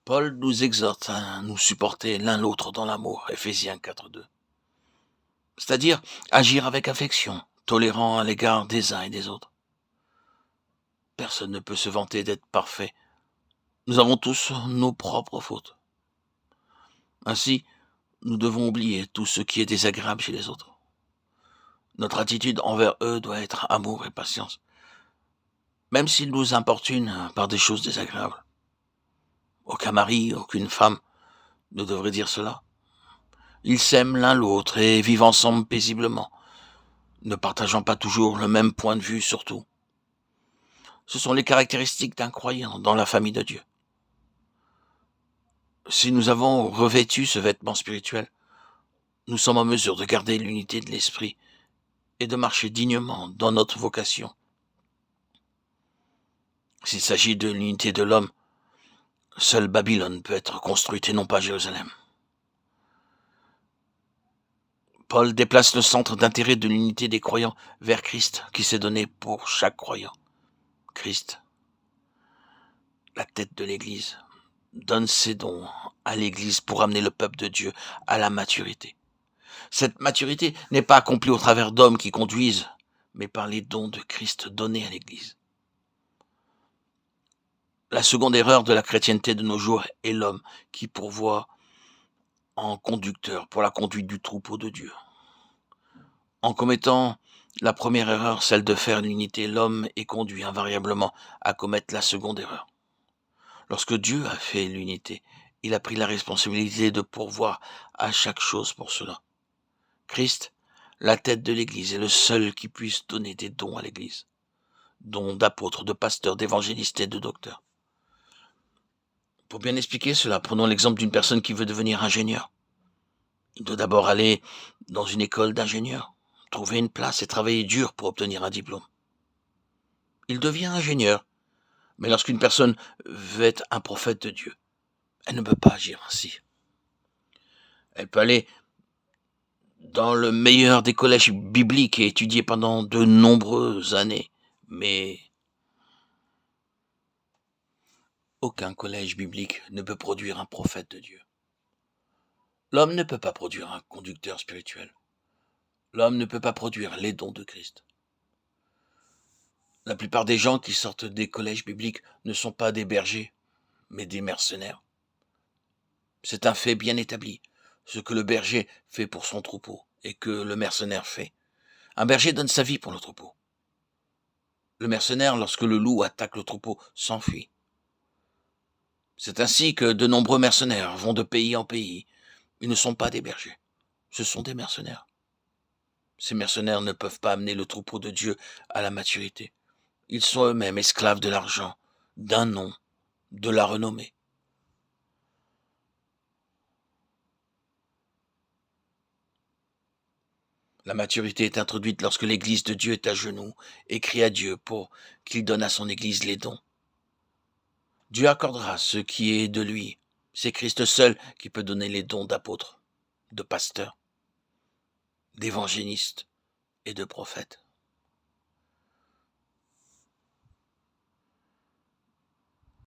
Paul nous exhorte à nous supporter l'un l'autre dans l'amour, Éphésiens 4:2. C'est-à-dire agir avec affection, tolérant à l'égard des uns et des autres. Personne ne peut se vanter d'être parfait. Nous avons tous nos propres fautes. Ainsi, nous devons oublier tout ce qui est désagréable chez les autres. Notre attitude envers eux doit être amour et patience, même s'ils nous importunent par des choses désagréables. Aucun mari, aucune femme ne devrait dire cela. Ils s'aiment l'un l'autre et vivent ensemble paisiblement, ne partageant pas toujours le même point de vue sur tout. Ce sont les caractéristiques d'un croyant dans la famille de Dieu. Si nous avons revêtu ce vêtement spirituel, nous sommes en mesure de garder l'unité de l'esprit et de marcher dignement dans notre vocation. S'il s'agit de l'unité de l'homme, seule Babylone peut être construite et non pas Jérusalem. Paul déplace le centre d'intérêt de l'unité des croyants vers Christ qui s'est donné pour chaque croyant. Christ, la tête de l'Église, donne ses dons à l'Église pour amener le peuple de Dieu à la maturité. Cette maturité n'est pas accomplie au travers d'hommes qui conduisent, mais par les dons de Christ donnés à l'Église. La seconde erreur de la chrétienté de nos jours est l'homme qui pourvoit en conducteur pour la conduite du troupeau de Dieu. En commettant la première erreur, celle de faire l'unité, l'homme est conduit invariablement à commettre la seconde erreur. Lorsque Dieu a fait l'unité, il a pris la responsabilité de pourvoir à chaque chose pour cela. Christ, la tête de l'Église, est le seul qui puisse donner des dons à l'Église. Dons d'apôtres, de pasteurs, d'évangélistes et de docteurs. Pour bien expliquer cela, prenons l'exemple d'une personne qui veut devenir ingénieur. Il doit d'abord aller dans une école d'ingénieur, trouver une place et travailler dur pour obtenir un diplôme. Il devient ingénieur. Mais lorsqu'une personne veut être un prophète de Dieu, elle ne peut pas agir ainsi. Elle peut aller dans le meilleur des collèges bibliques et étudier pendant de nombreuses années, mais aucun collège biblique ne peut produire un prophète de Dieu. L'homme ne peut pas produire un conducteur spirituel. L'homme ne peut pas produire les dons de Christ. La plupart des gens qui sortent des collèges bibliques ne sont pas des bergers, mais des mercenaires. C'est un fait bien établi, ce que le berger fait pour son troupeau et que le mercenaire fait. Un berger donne sa vie pour le troupeau. Le mercenaire, lorsque le loup attaque le troupeau, s'enfuit. C'est ainsi que de nombreux mercenaires vont de pays en pays. Ils ne sont pas des bergers, ce sont des mercenaires. Ces mercenaires ne peuvent pas amener le troupeau de Dieu à la maturité. Ils sont eux-mêmes esclaves de l'argent, d'un nom, de la renommée. La maturité est introduite lorsque l'Église de Dieu est à genoux et crie à Dieu pour qu'il donne à son Église les dons. Dieu accordera ce qui est de lui. C'est Christ seul qui peut donner les dons d'apôtres, de pasteurs, d'évangélistes et de prophètes.